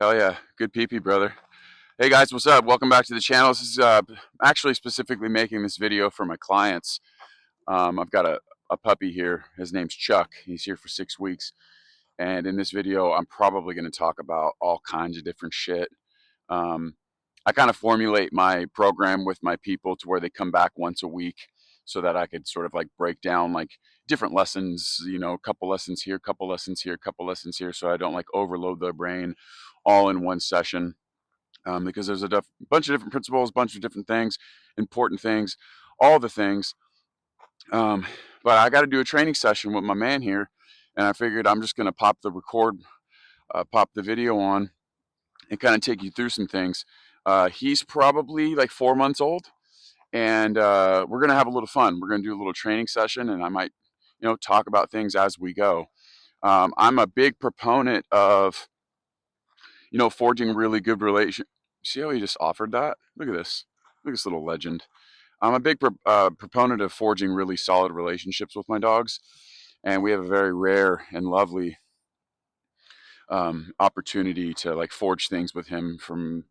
Hell yeah. Good pee-pee, brother. Hey guys, what's up? Welcome back to the channel. This is actually specifically making this video for my clients. I've got a puppy here. His name's Chuck. He's here for 6 weeks. And in this video, I'm probably going to talk about all kinds of different shit. Um, I kind of formulate my program with my people to where they come back once a week so that I could sort of like break down like different lessons, a couple lessons here, couple lessons here, couple lessons here, so I don't like overload their brain all in one session. Because there's a bunch of different principles, a bunch of different things, important things, all the things. Um, but I got to do a training session with my man here, and I figured I'm just going to pop the video on, and kind of take you through some things. He's probably like 4 months old, and we're going to have a little fun. We're going to do a little training session, and I might, talk about things as we go. I'm a big proponent of forging really good relation. See how he just offered that? Look at this. Look at this little legend. I'm a big proponent of forging really solid relationships with my dogs, and we have a very rare and lovely opportunity to like forge things with him from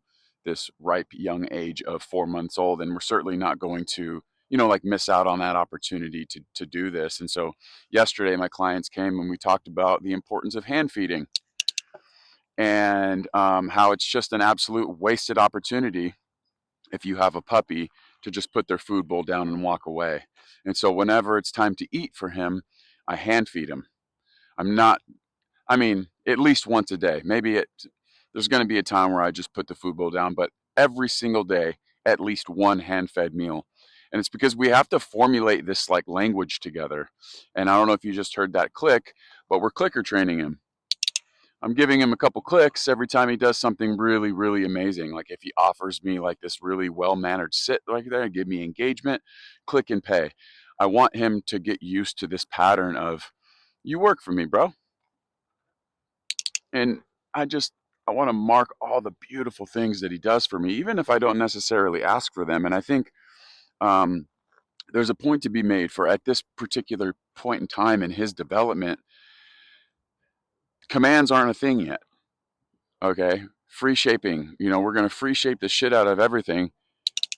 this ripe young age of 4 months old, and we're certainly not going to like miss out on that opportunity to do this. And so yesterday my clients came and we talked about the importance of hand feeding, and how it's just an absolute wasted opportunity if you have a puppy to just put their food bowl down and walk away. And so whenever it's time to eat for him, I hand feed him. I'm not, I mean, at least once a day. There's going to be a time where I just put the food bowl down, but every single day, at least one hand fed meal. And it's because we have to formulate this like language together. And I don't know if you just heard that click, but we're clicker training him. I'm giving him a couple clicks every time he does something really, really amazing. Like if he offers me like this really well-mannered sit right there and give me engagement, click and pay. I want him to get used to this pattern of, you work for me, bro. And I want to mark all the beautiful things that he does for me, even if I don't necessarily ask for them. And I think um, there's a point to be made for at this particular point in time in his development, commands aren't a thing yet. Okay, free shaping. We're going to free shape the shit out of everything.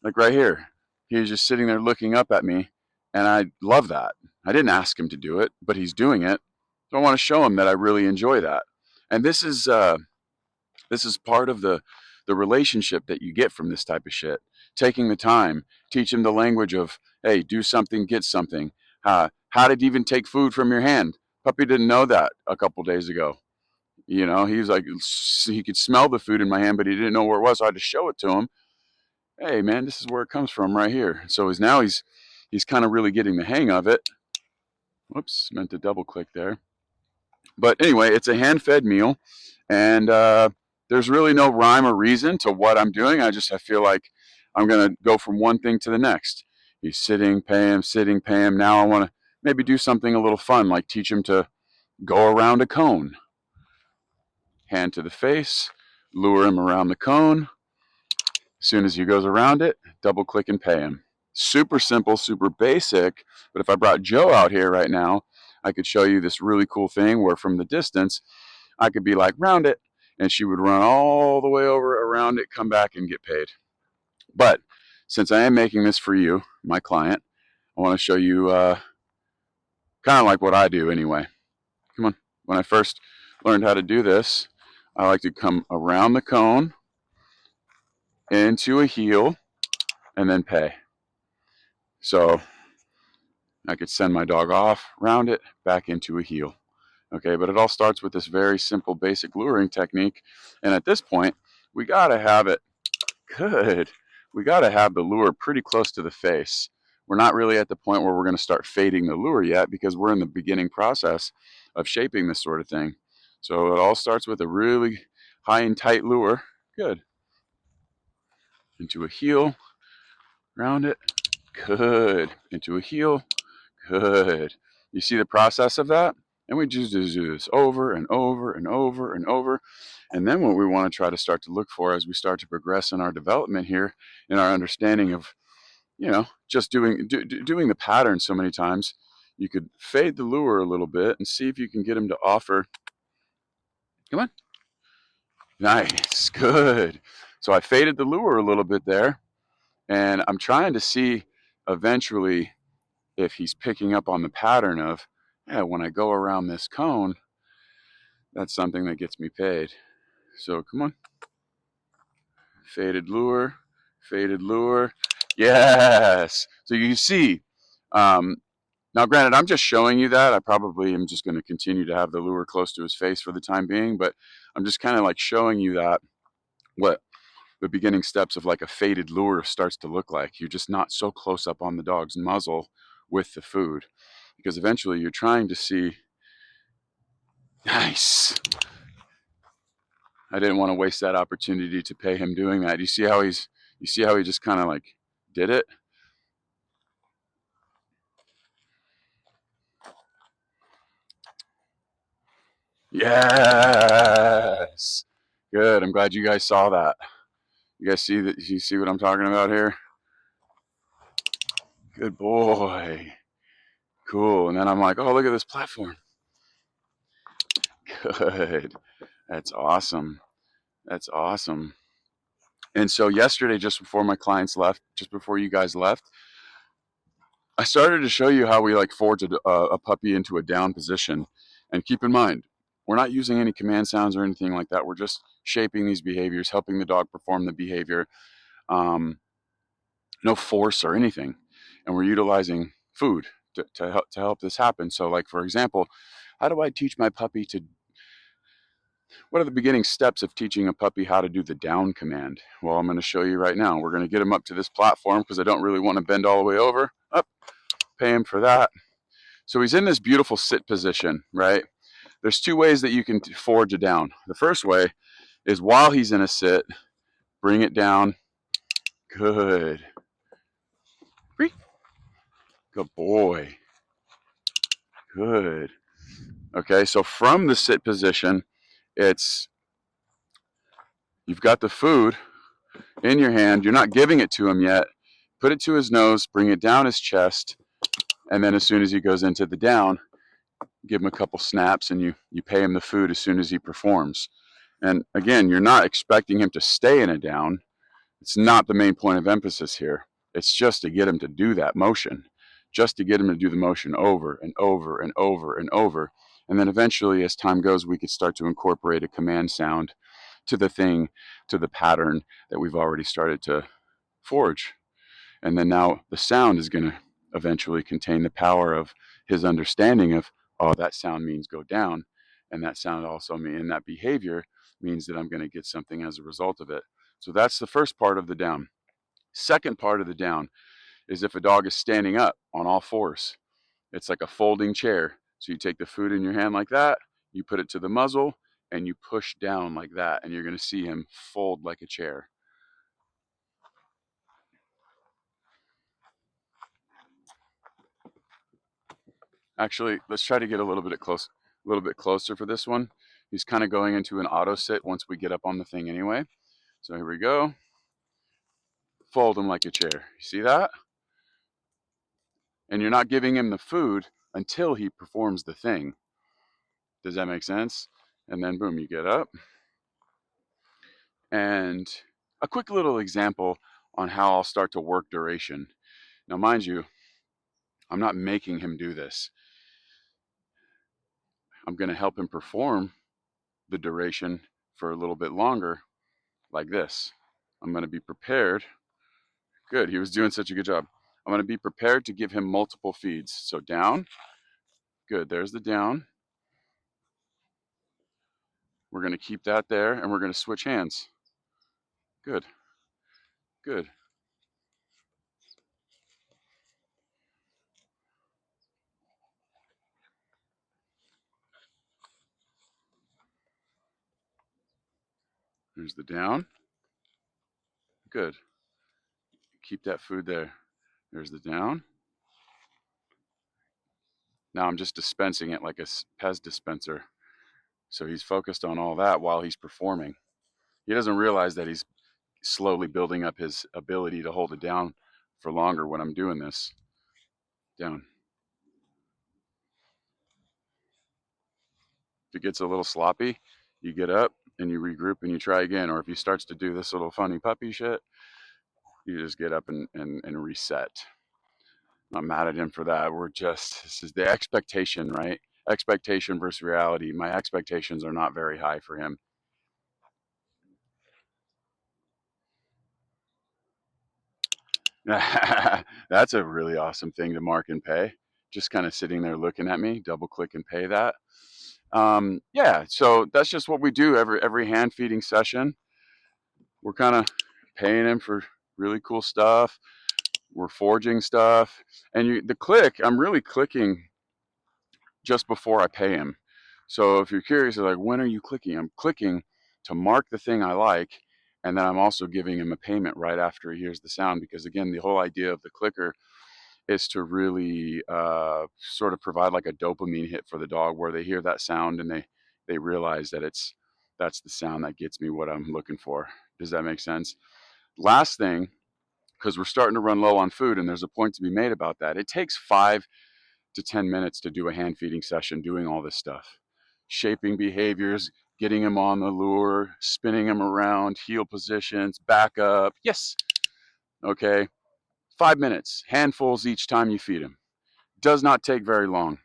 Like right here, he's just sitting there looking up at me, and I love that. I didn't ask him to do it, but he's doing it. So I want to show him that I really enjoy that. And this is part of the relationship that you get from this type of shit. Taking the time, teach him the language of, hey, do something, get something. How did you even take food from your hand? Puppy didn't know that a couple days ago. He was like, he could smell the food in my hand, but he didn't know where it was. So I had to show it to him. Hey, man, this is where it comes from right here. So he's kind of really getting the hang of it. Whoops, meant to double click there. But anyway, it's a hand-fed meal, and there's really no rhyme or reason to what I'm doing. I feel like I'm gonna go from one thing to the next. He's sitting, pay him, sitting, pay him. Now I want to maybe do something a little fun, like teach him to go around a cone. Hand to the face, lure him around the cone. As soon as he goes around it, double click and pay him. Super simple, super basic, but if I brought Joe out here right now, I could show you this really cool thing where from the distance, I could be like, round it, and she would run all the way over around it, come back and get paid. But since I am making this for you, my client, I want to show you kind of like what I do anyway. Come on. When I first learned how to do this, I like to come around the cone, into a heel, and then pay. So I could send my dog off, round it, back into a heel. Okay, but it all starts with this very simple basic luring technique. And at this point, we got to have it good. We got to have the lure pretty close to the face. We're not really at the point where we're going to start fading the lure yet, because we're in the beginning process of shaping this sort of thing. So it all starts with a really high and tight lure. Good. Into a heel, round it. Good. Into a heel. Good. You see the process of that? And we just do this over and over and over and over. And then what we want to try to start to look for as we start to progress in our development here, in our understanding of, just doing the pattern so many times, you could fade the lure a little bit and see if you can get him to offer. Come on. Nice, good. So I faded the lure a little bit there, and I'm trying to see eventually if he's picking up on the pattern of, yeah, when I go around this cone, that's something that gets me paid. So come on. Faded lure, faded lure. Yes. So you can see, now granted, I'm just showing you that. I probably am just going to continue to have the lure close to his face for the time being, but I'm just kind of like showing you that what the beginning steps of like a faded lure starts to look like. You're just not so close up on the dog's muzzle with the food, because eventually you're trying to see. Nice. I didn't want to waste that opportunity to pay him doing that. You see how he just kind of like did it? Yes. Good. I'm glad you guys saw that. You guys see that? You see what I'm talking about here? Good boy. Cool. And then I'm like, oh, look at this platform. Good. That's awesome. That's awesome. And so yesterday, just before my clients left, just before you guys left, I started to show you how we like forge a puppy into a down position. And keep in mind, we're not using any command sounds or anything like that. We're just shaping these behaviors, helping the dog perform the behavior. No force or anything. And we're utilizing food to help this happen. So like, for example, how do I teach my puppy to, what are the beginning steps of teaching a puppy how to do the down command? Well, I'm going to show you right now. We're going to get him up to this platform because I don't really want to bend all the way over. Up, pay him for that. So he's in this beautiful sit position, right? There's two ways that you can forge a down. The first way is while he's in a sit, bring it down. Good. Good boy. Good. Okay, so from the sit position, it's, you've got the food in your hand. You're not giving it to him yet. Put it to his nose, bring it down his chest, and then as soon as he goes into the down, give him a couple snaps and you pay him the food as soon as he performs. And again, you're not expecting him to stay in a down. It's not the main point of emphasis here. It's just to get him to do that motion, just to get him to do the motion over and over and over and over. And then eventually, as time goes, we could start to incorporate a command sound to the thing, to the pattern that we've already started to forge. And then now the sound is going to eventually contain the power of his understanding of, oh, that sound means go down. And that sound also means, and that behavior means that I'm going to get something as a result of it. So that's the first part of the down. Second part of the down is if a dog is standing up on all fours. It's like a folding chair. So you take the food in your hand like that, you put it to the muzzle, and you push down like that, and you're going to see him fold like a chair. Actually, let's try to get a little bit closer for this one. He's kind of going into an auto sit once we get up on the thing anyway. So here we go. Fold him like a chair. You see that? And you're not giving him the food until he performs the thing. Does that make sense? And then boom, you get up. And a quick little example on how I'll start to work duration. Now, mind you, I'm not making him do this. I'm going to help him perform the duration for a little bit longer, like this. I'm going to be prepared. Good, he was doing such a good job. I'm going to be prepared to give him multiple feeds. So down. Good, there's the down. We're going to keep that there, and we're going to switch hands. Good, good. There's the down. Good. Keep that food there. There's the down. Now I'm just dispensing it like a Pez dispenser. So he's focused on all that while he's performing. He doesn't realize that he's slowly building up his ability to hold it down for longer when I'm doing this. Down. If it gets a little sloppy, you get up, and you regroup and you try again. Or if he starts to do this little funny puppy shit, you just get up and reset. I'm not mad at him for that. This is the expectation, right? Expectation versus reality. My expectations are not very high for him. That's a really awesome thing to mark and pay. Just kind of sitting there looking at me, double click and pay that. Yeah, so that's just what we do every hand feeding session. We're kind of paying him for really cool stuff. We're forging stuff, and the click. I'm really clicking just before I pay him. So if you're curious, like, when are you clicking? I'm clicking to mark the thing I like, and then I'm also giving him a payment right after he hears the sound, because again, the whole idea of the clicker is to really sort of provide like a dopamine hit for the dog, where they hear that sound and they realize that that's the sound that gets me what I'm looking for. Does that make sense? Last thing, because we're starting to run low on food, and there's a point to be made about that. It takes 5 to 10 minutes to do a hand feeding session, doing all this stuff, shaping behaviors, getting him on the lure, spinning him around, heel positions, back up. Yes. Okay. 5 minutes, handfuls each time you feed him. Does not take very long.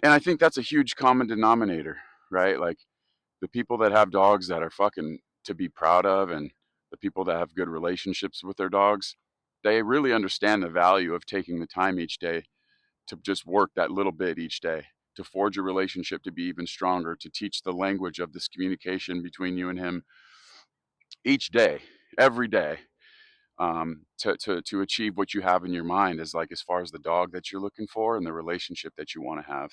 And I think that's a huge common denominator, right? Like, the people that have dogs that are fucking to be proud of, and the people that have good relationships with their dogs, they really understand the value of taking the time each day to just work that little bit each day, to forge a relationship, to be even stronger, to teach the language of this communication between you and him each day, every day, to achieve what you have in your mind, as far as the dog that you're looking for and the relationship that you want to have.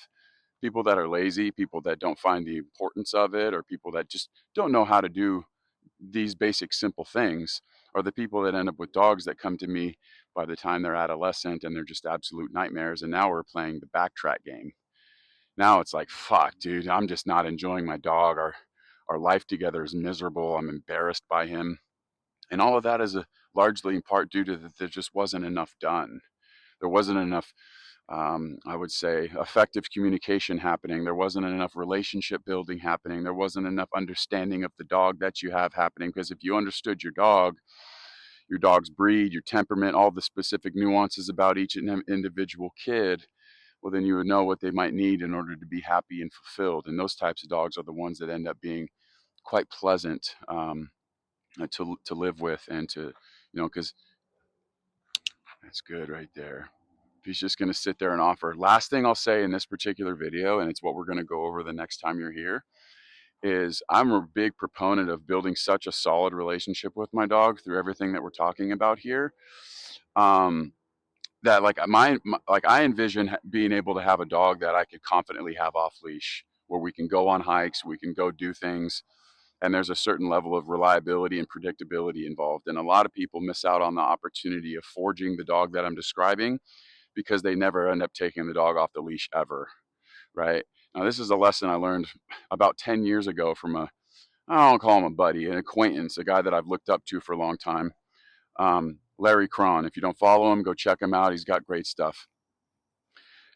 People that are lazy, people that don't find the importance of it, or people that just don't know how to do these basic simple things, are the people that end up with dogs that come to me by the time they're adolescent, and they're just absolute nightmares. And now we're playing the backtrack game. Now it's like, fuck, dude, I'm just not enjoying my dog. Our life together is miserable. I'm embarrassed by him. And all of that is largely in part due to that there just wasn't enough done. There wasn't enough, I would say, effective communication happening. There wasn't enough relationship building happening. There wasn't enough understanding of the dog that you have happening. Because if you understood your dog's breed, your temperament, all the specific nuances about each individual kid, well, then you would know what they might need in order to be happy and fulfilled. And those types of dogs are the ones that end up being quite pleasant to live with, and to, because that's good right there. If he's just going to sit there and offer. Last thing I'll say in this particular video, and it's what we're going to go over the next time you're here, is I'm a big proponent of building such a solid relationship with my dog through everything that we're talking about here. That I envision being able to have a dog that I could confidently have off leash, where we can go on hikes, we can go do things, and there's a certain level of reliability and predictability involved. And a lot of people miss out on the opportunity of forging the dog that I'm describing, because they never end up taking the dog off the leash ever, right? Now, this is a lesson I learned about 10 years ago from I don't call him a buddy, an acquaintance, a guy that I've looked up to for a long time, Larry Cron. If you don't follow him, go check him out. He's got great stuff.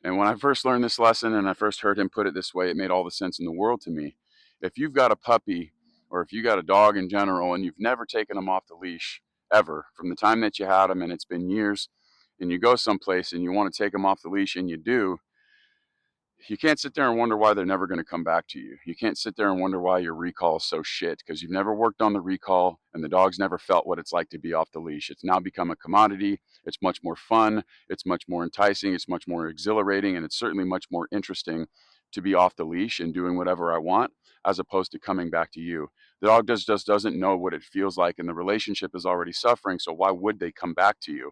And when I first learned this lesson and I first heard him put it this way, it made all the sense in the world to me. If you've got a puppy, or if you got a dog in general, and you've never taken them off the leash ever, from the time that you had them, and it's been years, and you go someplace and you want to take them off the leash and you do, you can't sit there and wonder why they're never going to come back to you. You can't sit there and wonder why your recall is so shit, because you've never worked on the recall, and the dog's never felt what it's like to be off the leash. It's now become a commodity. It's much more fun. It's much more enticing. It's much more exhilarating. And it's certainly much more interesting to be off the leash and doing whatever I want, as opposed to coming back to you. The dog just doesn't know what it feels like, and the relationship is already suffering. So why would they come back to you?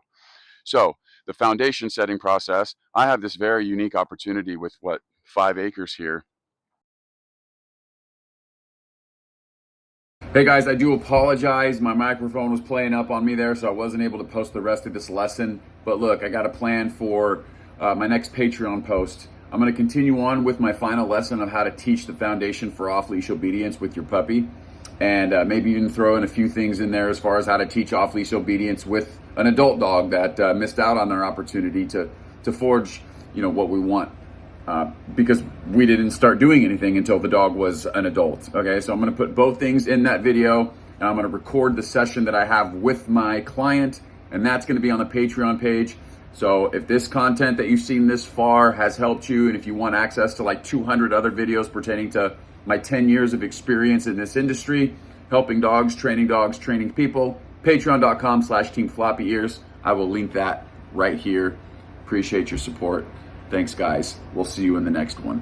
So the foundation setting process, I have this very unique opportunity with 5 acres here. Hey guys, I do apologize. My microphone was playing up on me there, so I wasn't able to post the rest of this lesson. But look, I got a plan for my next Patreon post. I'm going to continue on with my final lesson of how to teach the foundation for off-leash obedience with your puppy. And maybe even throw in a few things in there as far as how to teach off-leash obedience with an adult dog that missed out on their opportunity to forge, what we want. because we didn't start doing anything until the dog was an adult. Okay, so I'm gonna put both things in that video, and I'm gonna record the session that I have with my client, and that's gonna be on the Patreon page. So if this content that you've seen this far has helped you, and if you want access to like 200 other videos pertaining to my 10 years of experience in this industry, helping dogs, training people, patreon.com/Team Floppy Ears. I will link that right here. Appreciate your support. Thanks, guys. We'll see you in the next one.